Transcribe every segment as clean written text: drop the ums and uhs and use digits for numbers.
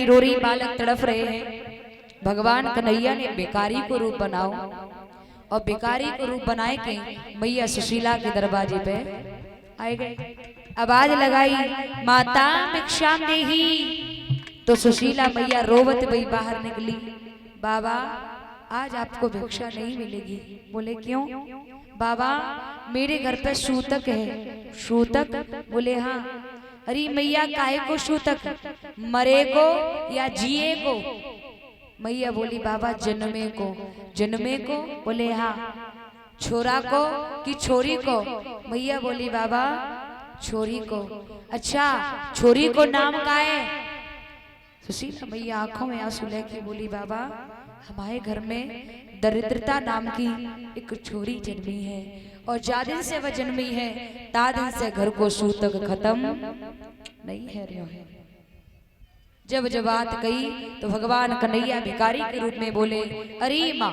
Rory बालक तड़फ रहे हैं। भगवान कन्हैया ने भिखारी को रूप बनाओ और भिखारी को रूप बनाए के मैया सुशीला के दरवाजे पे आए गए। आवाज लगाई, माता भिक्षाम देही। तो सुशीला मैया रोवत भई बाहर निकली। बाबा आज आपको भिक्षा नहीं मिलेगी। बोले क्यों? बाबा मेरे घर पे सूतक है। सूतक? बोले हाँ। अरे मैया काहे को सूतक, मरे को या जिए को? मैया बोली बाबा जन्मे को। जन्मे को? बोले हाँ। छोरा को कि छोरी को? मैया बोली बाबा छोरी को। अच्छा छोरी को नाम का है? सुशीला मैया आंखों में आंसू लेके बोली बाबा हमारे घर में दरिद्रता नाम की एक छोरी जन्मी है और जा दिन से वह जन्मी है ता दिन से घर को सूतक खत्म नहीं है रहा है। जब जब बात कही तो भगवान कन्हैया भिखारी के रूप में बोले, अरे माँ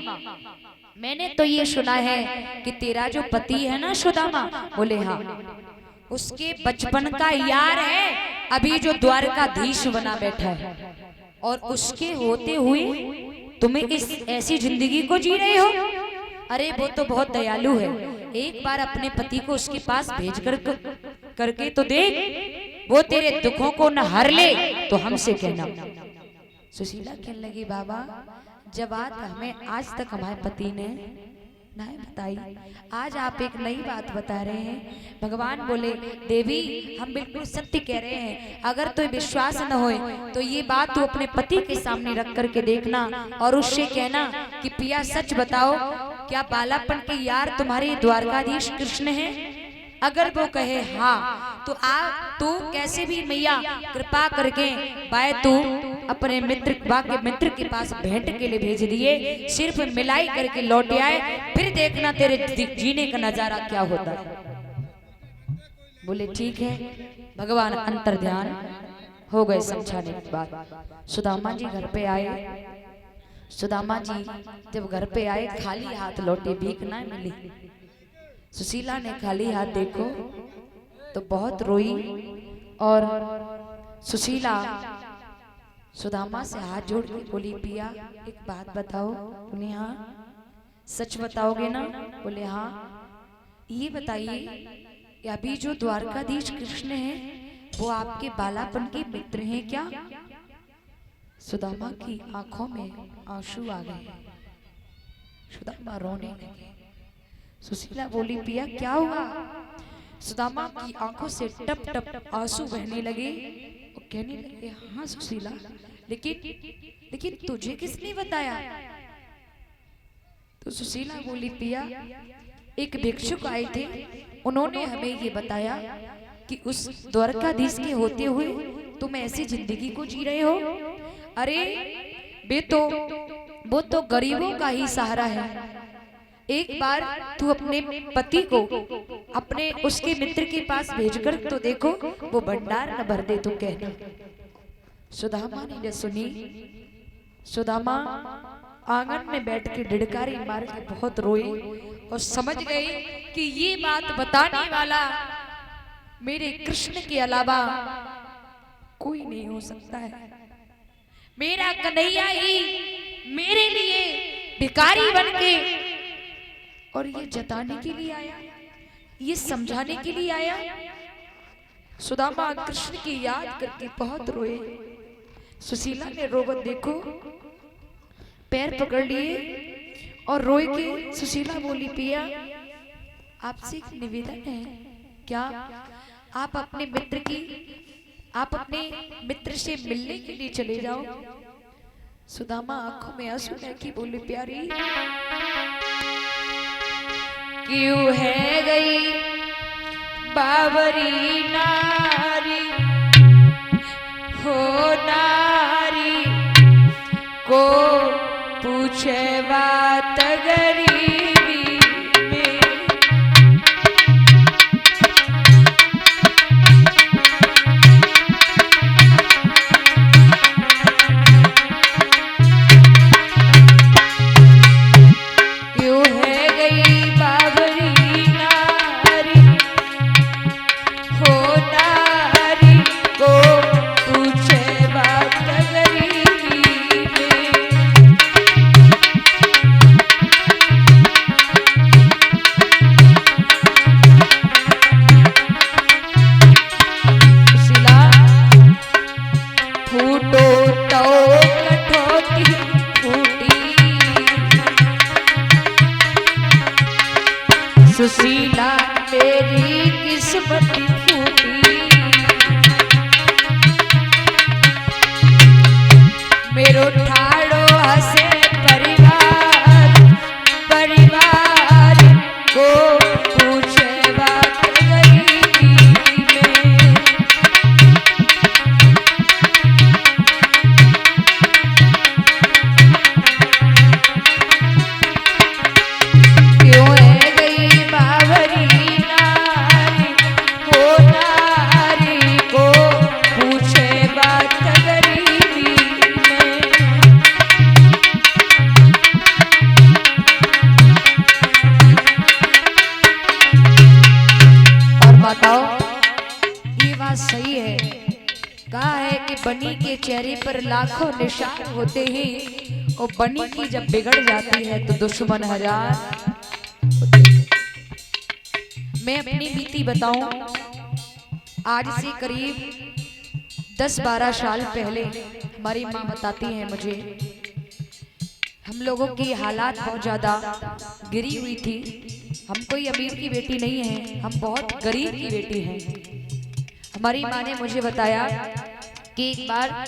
मैंने तो ये सुना है कि तेरा जो पति है ना सुदामा, बोले हाँ, उसके बचपन का यार है अभी जो द्वारकाधीश बना बैठा है और उसके होते हुए तुम्हें इस ऐसी जिंदगी को जी रहे हो। अरे वो तो बहुत दयालु है, एक बार अपने पति को उसके पास भेज करके तो देख, वो तेरे दुखों को न हर ले तो हमसे कहना। सुशीला कहने लगी बाबा जब बात हमें आज तक हमारे पति ने नहीं बताई, आज आप एक नई बात बता रहे हैं। भगवान बोले देवी हम बिल्कुल सत्य कह रहे हैं, अगर तो विश्वास न होए तो ये बात तू अपने पति के सामने रख करके देखना और उससे कहना कि पिया सच बताओ क्या बालापन के यार तुम्हारे द्वारकाधीश कृष्ण हैं? अगर वो कहे हाँ तो तू कैसे भी मैया कृपा करके बाय तू अपने मित्र के पास भेंट के लिए भेज दिए, सिर्फ मिलाई करके लौट आए, फिर देखना तेरे जीने का नजारा क्या होता है। बोले ठीक है। भगवान अंतर ध्यान हो गए समझाने की बात। सुदामा जी घर पे आए। सुदामा जी जब घर पे आए खाली हाथ लौटे, भीख ना मिली। सुशीला ने खाली हाथ देखो तो बहुत रोई और सुशीला सुदामा से हाथ जोड़ के बोली पिया एक बात बताओ। बोले हाँ। सच बताओगे ना? बोले हाँ। ये बताइए कि अभी जो द्वारकाधीश कृष्ण हैं वो आपके बालापन के मित्र हैं क्या? सुदामा की आंखों में आंसू आ गए। सुदामा रोने लगे। सुशीला बोली पिया क्या हुआ? सुदामा की आंखों से टप टप आंसू बहने लगे और कहने लगे हाँ सुशीला, लेकिन तुझे किसने बताया? तो सुशीला बोली पिया एक भिक्षुक आए थे, उन्होंने हमें ये बताया कि उस द्वारकाधीश के होते हुए तुम ऐसी जिंदगी को जी रहे हो। अरे वो तो गरीबों का ही सहारा है। एक बार तू अपने पति को अपने उसके मित्र के पास भेजकर तो देखो, वो भंडार न भर दे तो कहना। सुदामा ने सुनी। सुदामा आंगन में बैठ के डिडकारी मार के बहुत रोए और समझ गए कि ये बात बताने वाला मेरे कृष्ण के अलावा कोई नहीं हो सकता है। मेरा कन्हैया ही मेरे लिए भिखारी बन के और ये जताने के लिए आया, ये समझाने के लिए आया। सुदामा कृष्ण की याद करके बहुत रोए। सुशीला ने रोवत देखो पैर पकड़ लिए और रोए के सुशीला बोली पिया आपसे एक निवेदन है, क्या आप अपने मित्र से मिलने के लिए चले जाओ। सुदामा आंखों में आंसू लेके बोली प्यारी क्यों है गई बावरी नारी हो नारी को पूछे बात गरीबी में। क्यों है गई बावरी नारी हो नारी को पूछे बात गरीबी फूटो तो कठोती फूटी, सुशीला मेरी किस्मत फूटी। मेरो ठाड़ो हसे परिवार, परिवार को पूछे बात गरीबी में। क्यों है गई बावरी नारी, हो नारी को पूछे बात गरीबी में। और बताओ, ये बात सही है, कहा है कि बनी के चेहरे पर लाखों निशान होते हैं और बनी की जब बिगड़ जाती है तो दुश्मन हजार होते हैं। मैं अपनी बीती बताऊं, आज से करीब 10-12 साल पहले हमारी माँ बताती है मुझे, हम लोगों की हालात बहुत ज़्यादा गिरी हुई थी। हम कोई अमीर की बेटी नहीं है, हम बहुत गरीब की बेटी हैं। हमारी माँ ने मुझे बताया कि एक बार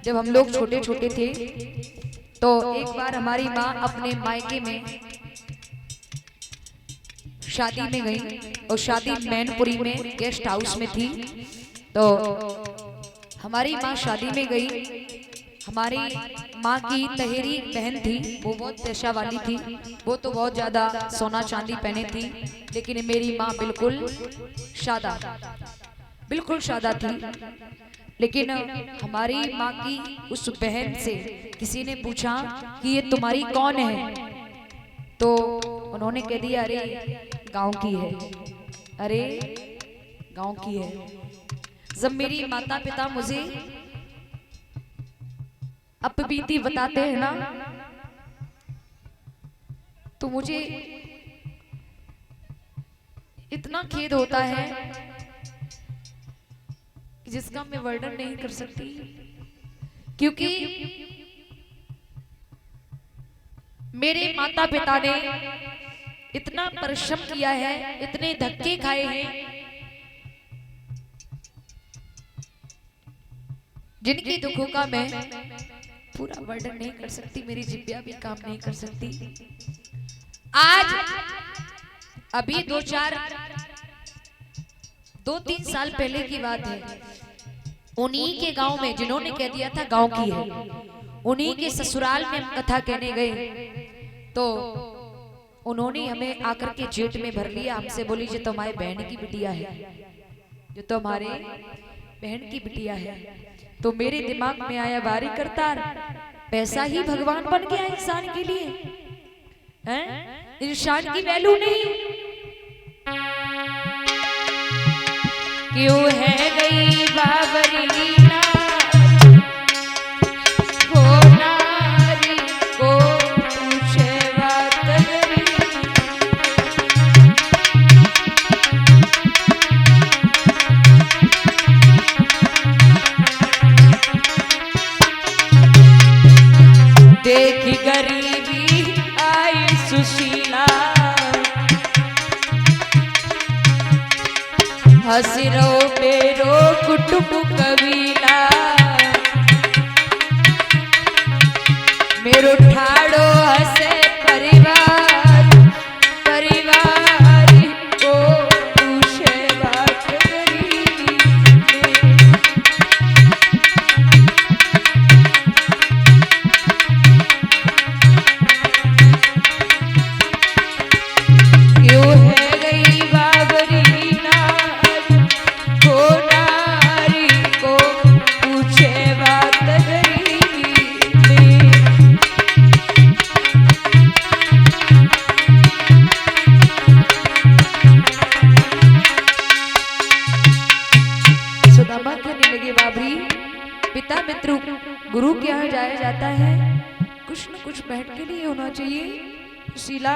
जब हम लोग छोटे छोटे थे तो एक बार हमारी माँ अपने मायके में शादी में गई और शादी मैनपुरी में गेस्ट हाउस में थी। तो हमारी माँ शादी में गई, हमारी माँ की तहेरी बहन थी, वो बहुत पैसा वाली थी, वो तो बहुत ज्यादा सोना चांदी पहने थी, लेकिन मेरी माँ बिल्कुल सादा, बिल्कुल सादा थी। लेकिन हमारी माँ की उस बहन से किसी ने पूछा कि ये तुम्हारी कौन है, तो उन्होंने कह दिया अरे गांव की है, अरे गांव की है। जब मेरी माता पिता मुझे अपबीती बताते हैं ना, तो मुझे इतना खेद होता है जिसका मैं वर्णन नहीं कर सकती, क्योंकि मेरे माता पिता ने इतना परिश्रम किया है, इतने धक्के खाए हैं, जिनके दुखों का मैं पूरा वर्णन नहीं कर सकती, मेरी जिब्या भी काम नहीं कर सकती। आज अभी 2-3 साल पहले की बात है, उन्हीं के गांव में, जिन्होंने कह दिया था गांव की है, उन्हीं के ससुराल में हम कथा कहने गए तो उन्होंने हमें आकर के जेठ में भर लिया। हमसे बोली जो तुम्हारे बहन की बिटिया है, जो तुम्हारे बहन की बिटिया है। तो मेरे दिमाग में आया बारी करतार, पैसा ही भगवान बन गया इंसान के लिए, हैं? इंसान की वैल्यू नहीं। क्यों है गई बावरी नारी, हो नारी को पूछे बात गरीबी। देखी गरीबी आई सुशीला, हसीरो मेरो कुटुंब कबीला। मेरो ठाड़ो हसे परिवार, परिवार को पूछे बात गरीबी में। क्यों है गई बावरी नारी, हो नारी को पूछे बात गरीबी में। सुदामा कहने लगे बाबरी, पिता मित्र गुरु के यहाँ जाया जाता है, कुछ न कुछ भेंट के लिए होना चाहिए। सुशीला